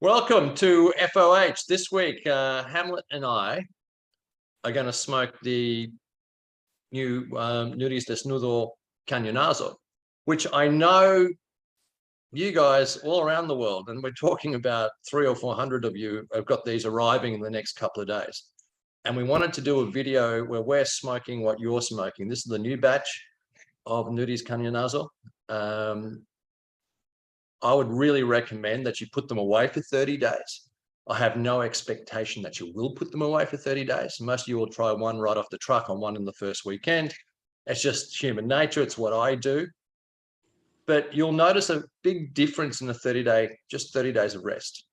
Welcome to FOH. This week, Hamlet and I are going to smoke the new Puro Desnudo Cañonazo, which I know you guys all around the world, and we're talking about 300 or 400 of you have got these arriving in the next couple of days. And we wanted to do a video where we're smoking what you're smoking. This is the new batch of Nudi's Cañonazo. I would really recommend that you put them away for 30 days. I have no expectation that you will put them away for 30 days. Most of you will try one right off the truck on one in the first weekend. It's just human nature. It's what I do. But you'll notice a big difference in the 30-day, just 30 days of rest.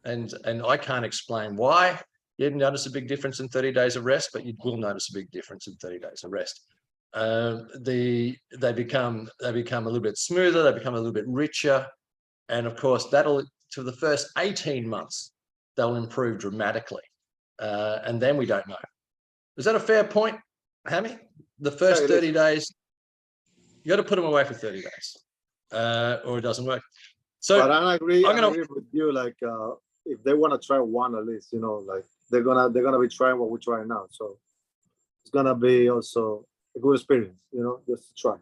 And I can't explain why you notice a big difference in 30 days of rest, but you will notice a big difference in 30 days of rest. They become a little bit smoother. They become a little bit richer. And of course, that'll, to the first 18 months, they'll improve dramatically. And then we don't know. Is that a fair point, Hammy? The first 30 days, you got to put them away for 30 days or it doesn't work. So but I agree with you. Like, if they want to try one at least, you know, like they're gonna be trying what we're trying now. So it's gonna be also a good experience, you know, just to try.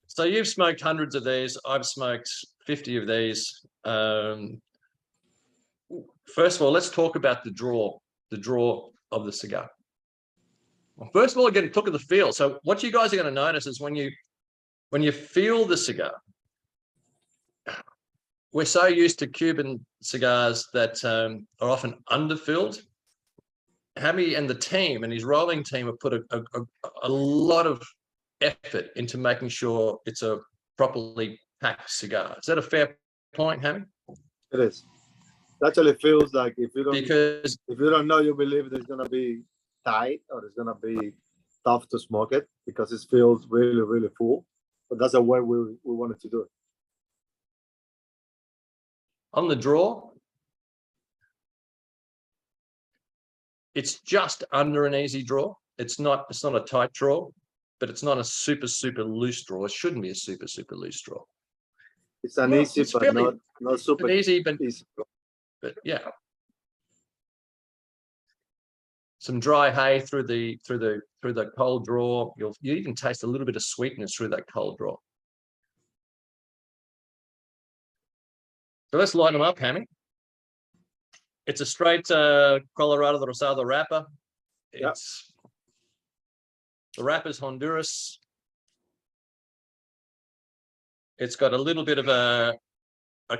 So you've smoked hundreds of these. I've smoked 50 of these. First of all, let's talk about the draw of the cigar. Well, first of all, again, look at the feel. So what you guys are going to notice is when you feel the cigar, we're so used to Cuban cigars that are often underfilled. Hammy and the team and his rolling team have put a lot of effort into making sure it's a properly packed cigar. Is that a fair point, Hammy? It is. It actually feels like if you don't know, you believe it's gonna be tight or it's gonna be tough to smoke it because it feels really, really full. But that's the way we wanted to do it. On the draw, it's just under an easy draw. It's not a tight draw, but it's not a super, super loose draw. It shouldn't be a super, super loose draw. It's an easy, but not super easy, but easy. But yeah. Some dry hay through the cold draw. You even taste a little bit of sweetness through that cold draw. So let's light them up, Hammy. It's a straight Colorado de Rosado wrapper. It's the wrapper's Honduras. It's got a little bit of a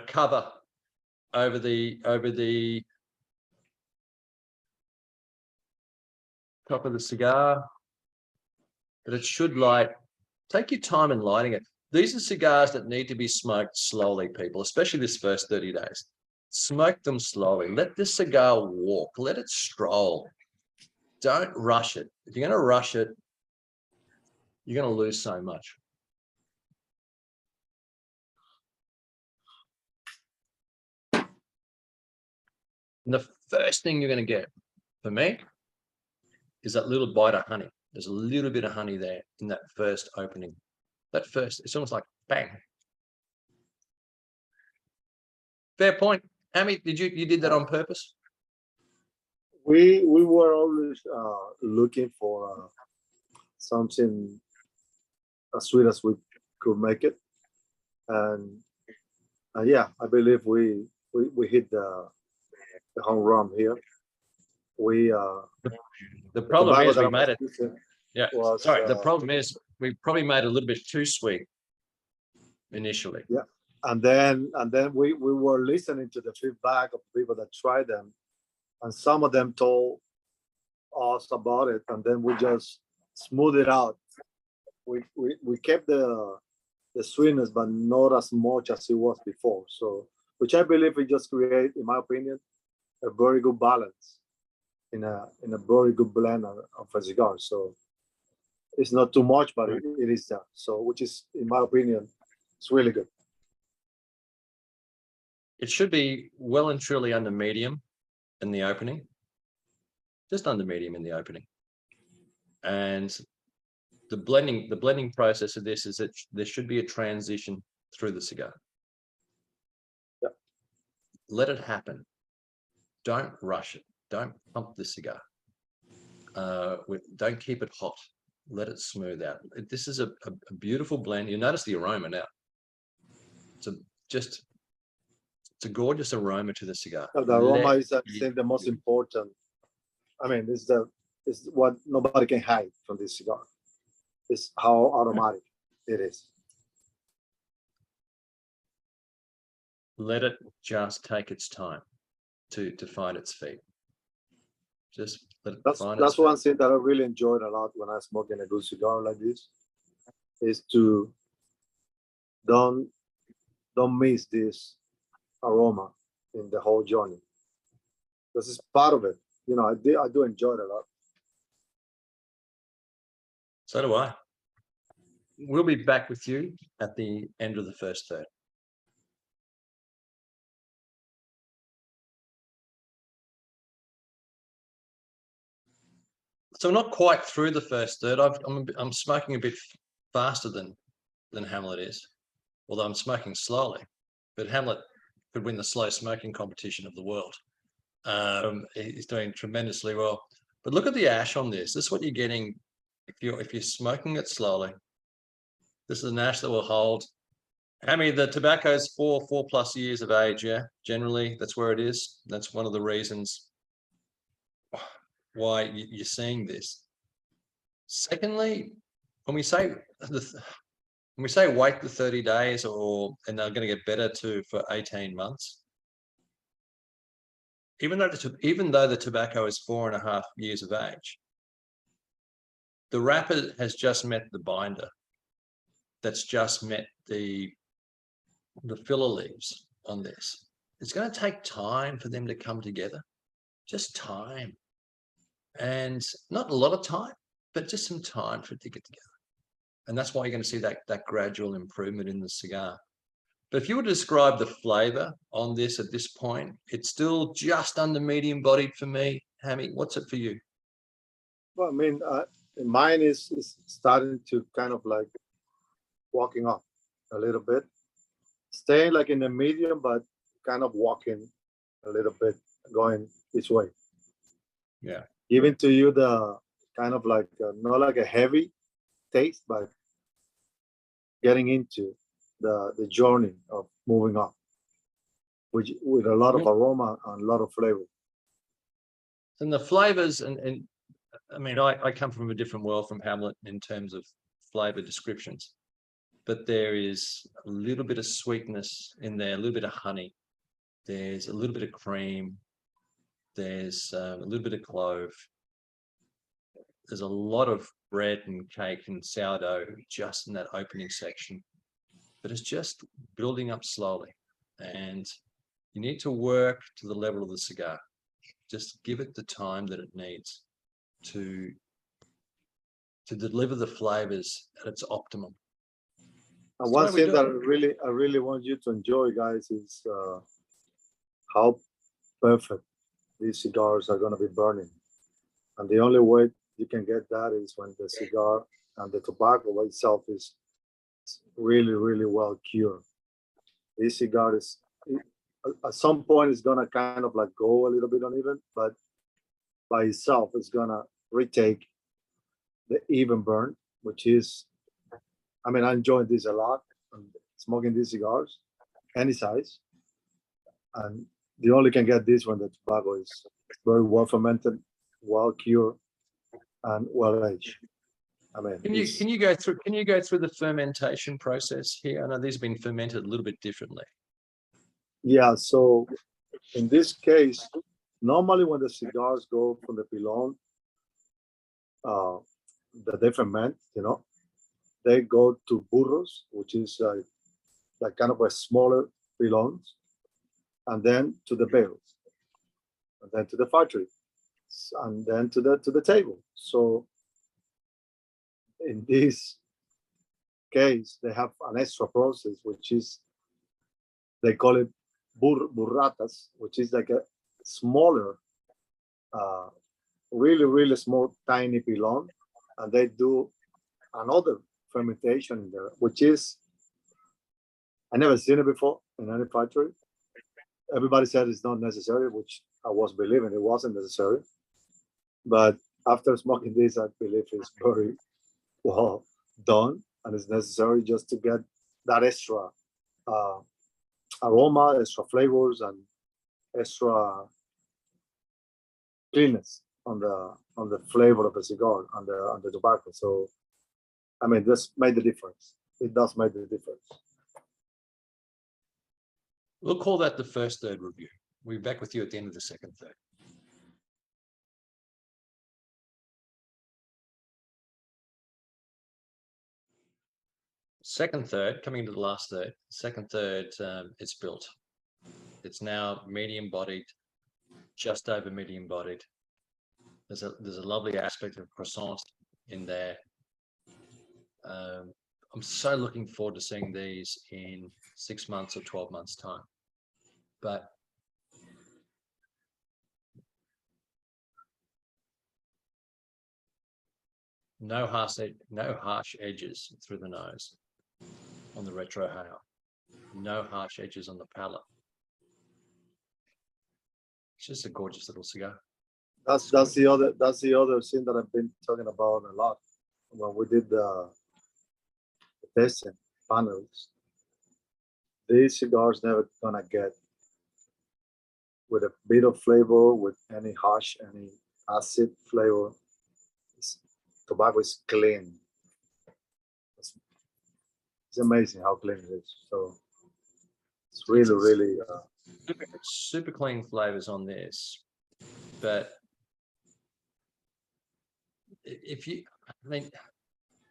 cover over the top of the cigar, but it should light. Take your time in lighting it. These are cigars that need to be smoked slowly, people, especially this first 30 days. Smoke them slowly. Let the cigar walk. Let it stroll. Don't rush it. If you're going to rush it, you're going to lose so much. And the first thing you're going to get, for me, is that little bite of honey. There's a little bit of honey there in that first opening. That first, it's almost like bang. Fair point. Hammy, you did that on purpose? We were always looking for something as sweet as we could make it, and yeah, I believe we hit the home run here. The problem is we made it. Yeah, sorry. The problem is we probably made it a little bit too sweet initially. Yeah, and then we were listening to the feedback of people that tried them, and some of them told us about it, and then we just smoothed it out. We kept the sweetness, but not as much as it was before. So, which I believe we just create, in my opinion, a very good balance in a very good blend of a cigar. So it's not too much, but it is that. So, which is, in my opinion, it's really good. It should be well and truly under medium in the opening, just under medium in the opening. And the blending process of this is that there should be a transition through the cigar. Yeah. let it happen. Don't rush it. Don't pump the cigar. Don't keep it hot. Let it smooth out. This is a beautiful blend. You notice the aroma now. It's a gorgeous aroma to the cigar. The aroma is, I think, the most important. I mean, it's what nobody can hide from this cigar. It's how aromatic it is. Let it just take its time to find its feet. Just let it find its That's one thing that I really enjoyed a lot when I smoke in a good cigar like this, is to don't miss this aroma in the whole journey. This is part of it. You know, I do enjoy it a lot. So do I. We'll be back with you at the end of the first third. So we're not quite through the first third. I'm smoking a bit faster than Hamlet is, although I'm smoking slowly. But Hamlet could win the slow smoking competition of the world. He's doing tremendously well. But look at the ash on this. This is what you're getting if you're smoking it slowly. This is an ash that will hold. Hammy, the tobacco is 4+ years of age. Yeah, generally that's where it is. That's one of the reasons why you're seeing this. Secondly, when we say wait the 30 days, and they're going to get better for 18 months, even though the tobacco is 4.5 years of age, the wrapper has just met the binder. That's just met the filler leaves on this. It's going to take time for them to come together, just time. And not a lot of time, but just some time for it to get together. And that's why you're going to see that gradual improvement in the cigar. But if you were to describe the flavor on this at this point, it's still just under medium bodied for me. Hammy, what's it for you? Well, I mean, mine is starting to kind of like walking up a little bit, staying like in the medium, but kind of walking a little bit, going this way. Yeah. Giving to you the kind of like not like a heavy taste, but getting into the journey of moving up, with a lot of aroma and a lot of flavor. And the flavors, and I mean, I come from a different world from Hamlet in terms of flavor descriptions, but there is a little bit of sweetness in there, a little bit of honey. There's a little bit of cream. There's a little bit of clove. There's a lot of bread and cake and sourdough just in that opening section, but it's just building up slowly. And you need to work to the level of the cigar. Just give it the time that it needs to deliver the flavors at its optimum. And one thing that I really want you to enjoy, guys, is how perfect these cigars are going to be burning. And the only way you can get that is when the cigar and the tobacco itself is really, really well cured. This cigar is, at some point, it's going to kind of like go a little bit uneven, but by itself, it's going to retake the even burn, which is, I mean, I enjoy this a lot. I'm smoking these cigars, any size. And you only can get this when the tobacco is very well fermented, well cured, and well aged. I mean, can you go through the fermentation process here? I know these have been fermented a little bit differently. Yeah, so in this case, normally when the cigars go from the pilon, that they ferment, they go to burros, which is like kind of a smaller pilons, and then to the bales, and then to the factory, and then to the table. So in this case, they have an extra process, which is, they call it burratas, which is like a smaller, really, really small, tiny pilon, and they do another fermentation in there, which is, I never seen it before in any factory. everybody said it's not necessary, which I was believing it wasn't necessary. But after smoking this, I believe it's very well done, and it's necessary just to get that extra uh, aroma, extra flavors, and extra cleanness on the flavor of the cigar, on the tobacco. So, I mean, this made the difference. It does make the difference. We'll call that the first third review. We'll be back with you at the end of the second third. Second third, coming into the last third. Second third, it's built. It's now medium bodied, just over medium bodied. There's a lovely aspect of croissant in there. I'm so looking forward to seeing these in 6 months or 12 months time. But no harsh edges through the nose on the retro hail. No harsh edges on the palate. It's just a gorgeous little cigar. That's the other thing that I've been talking about a lot when we did the testing panels. These cigars never gonna get with a bit of flavor, with any harsh, any acid flavor. Tobacco is clean. It's amazing how clean it is. So it's really super clean flavors on this. But if you, I mean,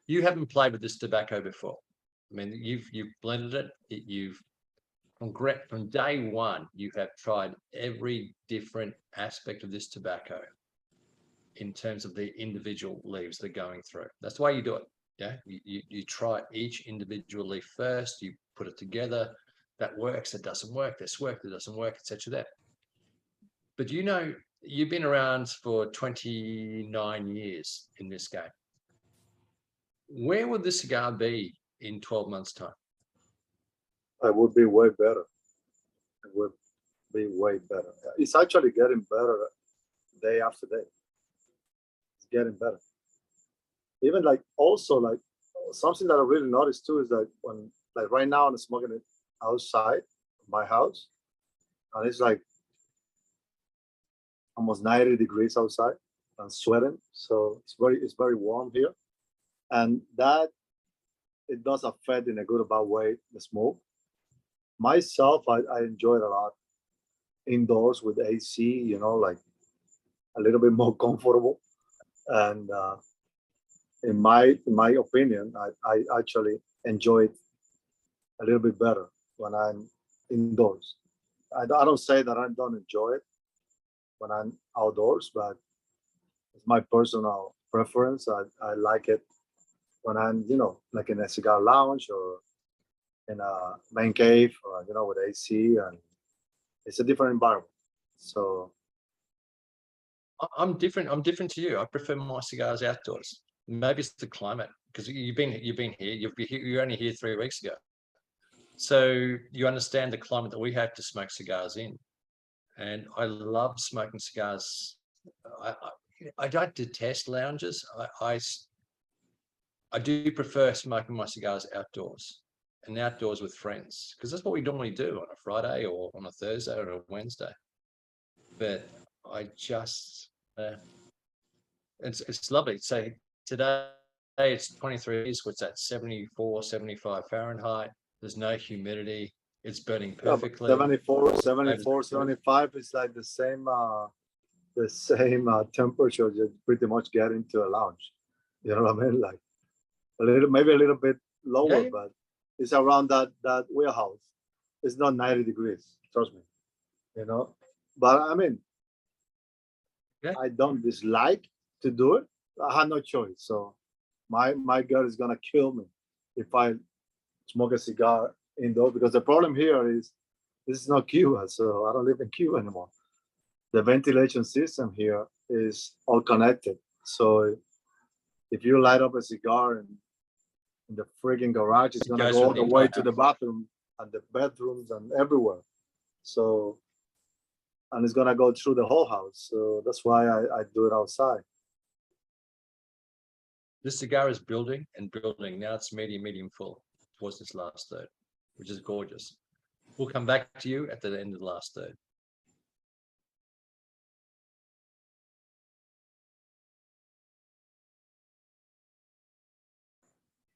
you haven't played with this tobacco before. I mean, you've blended it. You've from day one, you have tried every different aspect of this tobacco in terms of the individual leaves they're going through. That's the way you do it. Yeah, you try each individual leaf first. You put it together. That works. That doesn't work. This works. That doesn't work, etc. That. But you know, you've been around for 29 years in this game. Where would this cigar be in 12 months' time? it would be way better. It would be way better. It's actually getting better day after day. It's getting better. Even like also like something that I really noticed too is that when like right now I'm smoking it outside my house, and it's like almost 90 degrees outside and sweating. So it's very warm here, and that it does affect in a good or bad way the smoke. Myself, I enjoy it a lot indoors with AC, you know, like a little bit more comfortable. And in my opinion, I actually enjoy it a little bit better when I'm indoors. I don't say that I don't enjoy it when I'm outdoors, but it's my personal preference. I like it when I'm, you know, like in a cigar lounge or in a man cave, or, you know, with AC, and it's a different environment. So I'm different. I'm different to you. I prefer my cigars outdoors. Maybe it's the climate, because you've been here. You're only here 3 weeks ago, so you understand the climate that we have to smoke cigars in. And I love smoking cigars. I don't detest lounges. I do prefer smoking my cigars outdoors, and outdoors with friends, because that's what we normally do on a Friday or on a Thursday or a Wednesday. But I just, it's lovely. So today it's 23 degrees, what's that, 74, 75 Fahrenheit. There's no humidity. It's burning perfectly. 74, 75 is like the same temperature you pretty much get into a lounge. You know what I mean? Like maybe a little bit lower, but it's around that warehouse. It's not 90 degrees, trust me. You know, but I mean, I don't dislike to do it. I had no choice. So my girl is gonna kill me if I smoke a cigar indoors, because the problem here is this is not Cuba, so I don't live in Cuba anymore. The ventilation system here is all connected. So if you light up a cigar in the freaking garage, it's gonna go all the way to the bathroom and the bedrooms and everywhere. So and it's gonna go through the whole house. So that's why I do it outside. This cigar is building and building. Now it's medium full towards this last third, which is gorgeous. We'll come back to you at the end of the last third.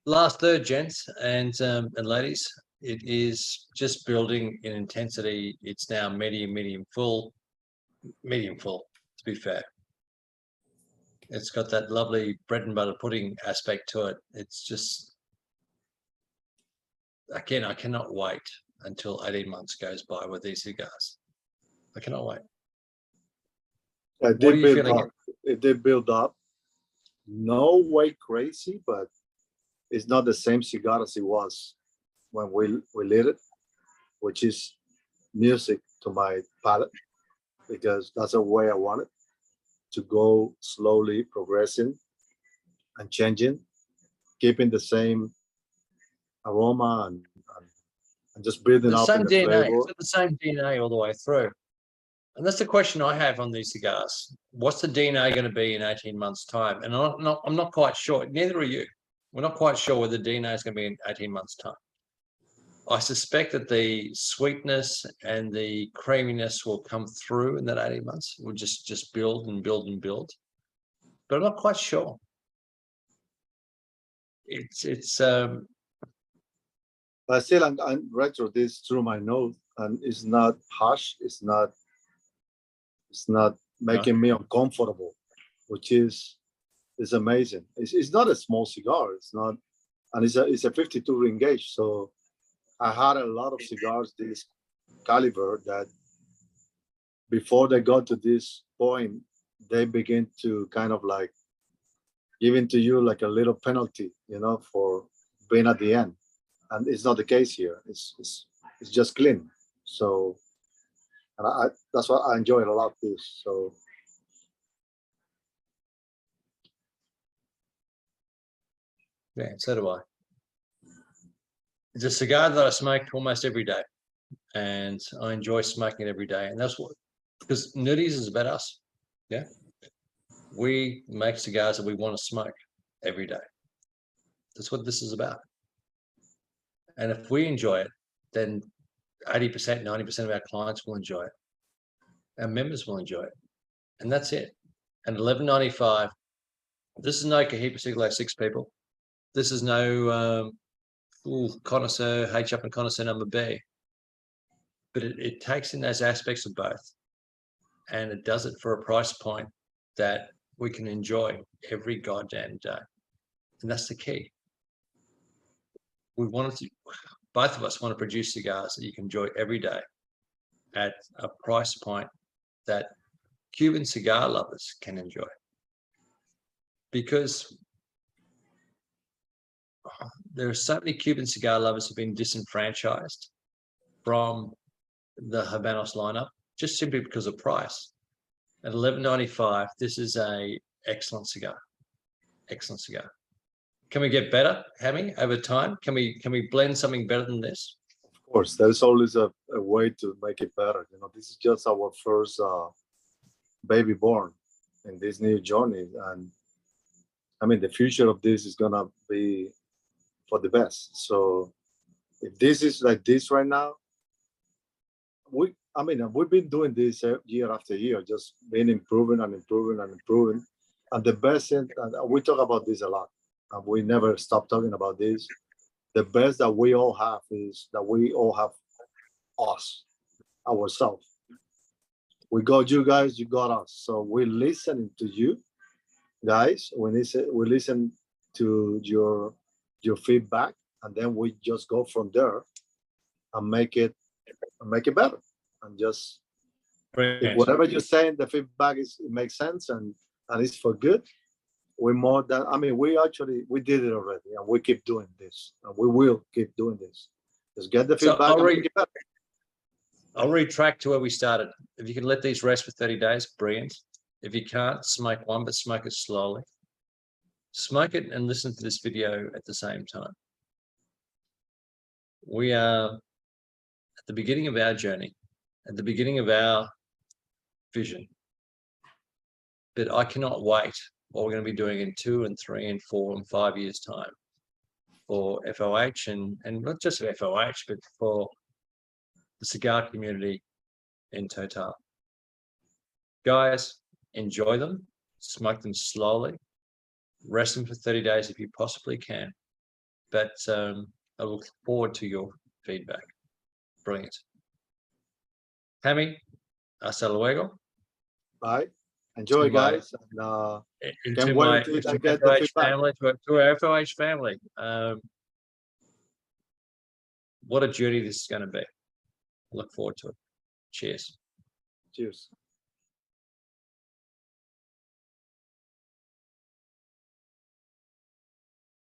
Last third, gents and ladies, it is just building in intensity. It's now medium full, to be fair. It's got that lovely bread and butter pudding aspect to it. It's just, again, I cannot wait until 18 months goes by with these cigars. I cannot wait. It did build up. No way crazy, but it's not the same cigar as it was when we lit it, which is music to my palate, because that's the way I want it to go, slowly progressing and changing, keeping the same aroma and just building The up same in the DNA, flavor. it's got the same DNA all the way through. And that's the question I have on these cigars. What's the DNA going to be in 18 months' time? And I'm not quite sure. Neither are you. We're not quite sure where the DNA is going to be in 18 months' time. I suspect that the sweetness and the creaminess will come through in that 18 months. We'll just build and build and build. But I'm not quite sure. But still, I'm retro this through my nose, and it's not harsh. It's not making me uncomfortable, which is amazing. It's not a small cigar. It's not, and it's a 52 ring gauge. So I had a lot of cigars this caliber that before they got to this point, they begin to kind of like giving to you like a little penalty, for being at the end. And it's not the case here. It's just clean. So, and that's what I enjoy a lot. This so. Yeah, so do I. It's a cigar that I smoke almost every day, and I enjoy smoking it every day. And that's what, because Nerdies is about us. Yeah, we make cigars that we want to smoke every day. That's what this is about. And if we enjoy it, then 80%, 90% of our clients will enjoy it. Our members will enjoy it, and that's it. And $11.95. This is no Cohiba Siglo 6 people. This is no connoisseur, H up and connoisseur number B. But it takes in those aspects of both, and it does it for a price point that we can enjoy every goddamn day. And that's the key. We wanted to, both of us want to produce cigars that you can enjoy every day at a price point that Cuban cigar lovers can enjoy. Because there are so many Cuban cigar lovers who've been disenfranchised from the Habanos lineup just simply because of price. At $11.95, this is a excellent cigar. Excellent cigar. Can we get better, Hammy, over time? Can we blend something better than this? Of course, there's always a way to make it better. This is just our first baby born in this new journey, and I mean the future of this is gonna be for the best. So if this is like this right now, we've been doing this year after year, just been improving and improving and improving. And the best thing, and we talk about this a lot, and we never stop talking about this. The best that we all have is that we all have us, ourselves. We got you guys, you got us. So we're listening to you guys. We listen to your feedback, and then we just go from there and make it better. And just if whatever you're saying, the feedback it makes sense and it's for good. We're more than, we did it already, and we keep doing this, and we will keep doing this. Just get the feedback. I'll retract to where we started. If you can let these rest for 30 days, brilliant. If you can't, smoke one, but smoke it slowly. Smoke it and listen to this video at the same time. We are at the beginning of our journey, at the beginning of our vision. But I cannot wait what we're going to be doing in 2 and 3 and 4 and 5 years' time for FOH and not just for FOH, but for the cigar community in total. Guys, enjoy them, smoke them slowly, rest them for 30 days if you possibly can. But I look forward to your feedback. Brilliant. Hammy, hasta luego. Bye. Enjoy, To my- guys. And, Into can't my wait to into get the FOH feedback. family, to our FOH family. What a journey this is going to be. I look forward to it. Cheers. Cheers.